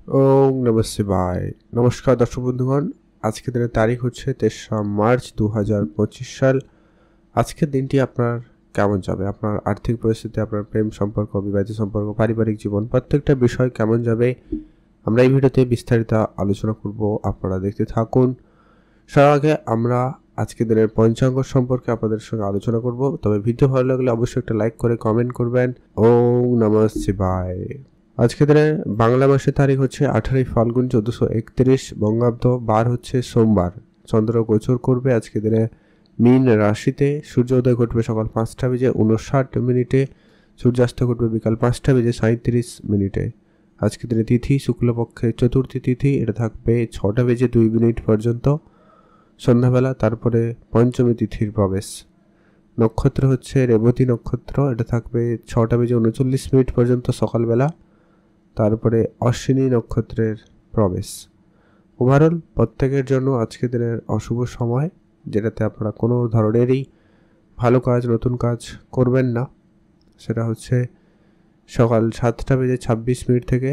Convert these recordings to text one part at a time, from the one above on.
ওম নমঃ শিবায়। নমস্কার দর্শক বন্ধুগণ, আজকের দিনের তারিখ হচ্ছে ৩রা মার্চ ২০২৫ সাল। আজকের দিনটি আপনার কেমন যাবে? আপনার আর্থিক পরিস্থিতি, আপনার প্রেম সম্পর্ক, বিবাহিত সম্পর্ক, পারিবারিক জীবন প্রত্যেকটা বিষয় কেমন যাবে আমরা এই ভিডিওতে বিস্তারিত আলোচনা করব। আপনারা দেখতে থাকুন। সবার আগে আমরা আজকের দিনের পঞ্চাঙ্গ সম্পর্কে আপনাদের সঙ্গে আলোচনা করব। তবে ভিডিও ভালো লাগলে অবশ্যই একটা লাইক করে কমেন্ট করবেন। ওম নমঃ শিবায়। আজকে দিনে বাংলা মাসের তারিখ হচ্ছে 18 ফাল্গুন 1431 বঙ্গাব্দ, বার হচ্ছে সোমবার। চন্দ্র গোচর করবে আজকে দিনে মীন রাশিতে। সূর্যোদয় ঘটবে সকাল 5টা বেজে 59 মিনিটে, সূর্যাস্ত ঘটবে বিকাল 5টা বেজে 37 মিনিটে। আজকে দিনে তিথি শুক্লপক্ষের চতুর্থী তিথি, এটা থাকবে 6টা বেজে 2 মিনিট পর্যন্ত সন্ধ্যাবেলা, তারপরে পঞ্চমী তিথির প্রবেশ। নক্ষত্র হচ্ছে রেবতী নক্ষত্র, এটা থাকবে 6টা বেজে 39 মিনিট পর্যন্ত সকালবেলা, তারপরে অশ্বিনী নক্ষত্রের প্রবেশ। ওভারঅল প্রত্যেকের জন্য আজকে দিনের অশুভ সময়, যেটাতে আপনারা কোনো ধরনেরই ভালো কাজ, নতুন কাজ করবেন না। সেটা হচ্ছে সকাল 7টা বেজে 26 মিনিট থেকে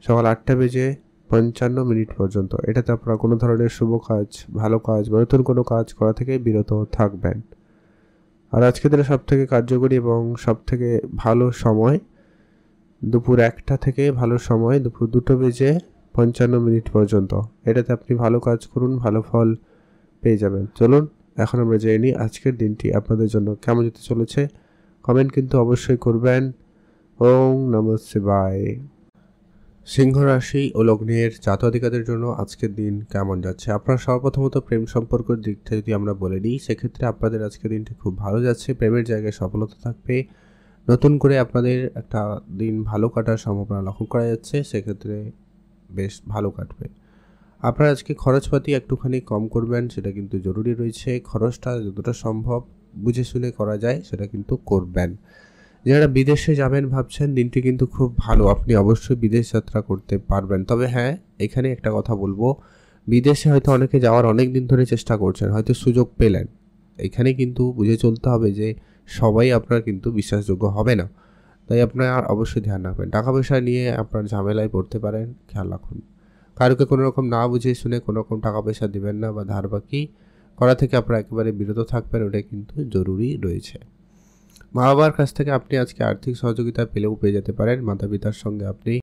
সকাল 8টা বেজে 55 মিনিট পর্যন্ত। এটাতে আপনারা কোনো ধরনের শুভ কাজ, ভালো কাজ বা নতুন কোনো কাজ করা থেকে বিরত থাকবেন। আর আজকে দিনে সবথেকে কার্যকরী এবং সবথেকে ভালো সময় দুপুর 1টা থেকে ভালো সময় দুপুর 2টা বেজে 55 মিনিট পর্যন্ত। এটাতে আপনি ভালো কাজ করুন, ভালো ফল পেয়ে যাবেন। চলুন এখন আমরা জেনে নিই আজকের দিনটি আপনাদের জন্য কেমন যেতে চলেছে। কমেন্ট কিন্তু অবশ্যই করবেন। ওম নমঃ শিবায়। সিংহ রাশি ও লগ্নের জাতকাদের জন্য আজকের দিন কেমন যাচ্ছে? আপনার সর্বপ্রথমত প্রেম সম্পর্কের দিকটা যদি আমরা বলে নিই, সেক্ষেত্রে আপনাদের আজকের দিনটি খুব ভালো যাচ্ছে। প্রেমের জায়গায় সফলতা থাকবে। নতুন করে আপনাদের একটা দিন ভালো কাটার সম্ভাবনা লক্ষ্য করা যাচ্ছে, সেক্ষেত্রে বেশ ভালো কাটবে। আপনারা আজকে খরচপাতি একটুখানি কম করবেন, সেটা কিন্তু জরুরি রয়েছে। খরচটা যতটা সম্ভব বুঝে শুনে করা যায় সেটা কিন্তু করবেন। যারা বিদেশে যাবেন ভাবছেন, দিনটি কিন্তু খুব ভালো, আপনি অবশ্যই বিদেশ যাত্রা করতে পারবেন। তবে হ্যাঁ, এখানে একটা কথা বলবো, বিদেশে হয়তো অনেকে যাওয়ার অনেক দিন ধরে চেষ্টা করছেন, হয়তো সুযোগ পেলেন। এখানে কিন্তু বুঝে চলতে হবে যে সবাই আপনার কিন্তু বিশ্বাসযোগ্য হবে না, তাই আপনার অবশ্যই ধ্যান রাখবেন। টাকা পয়সা নিয়ে আপনার ঝামেলায় পড়তে পারেন, খেয়াল রাখুন। কারোকে কোনো রকম না বুঝে শুনে কোনো রকম টাকা পয়সা দিবেন না, বা ধার বাকি করা থেকে আপনারা একেবারে বিরত থাকবেন, ওটা কিন্তু জরুরি রয়েছে। মা বাবার কাছ থেকে আপনি আজকে আর্থিক সহযোগিতা পেলেও পেয়ে যেতে পারেন। মাতা পিতার সঙ্গে আপনি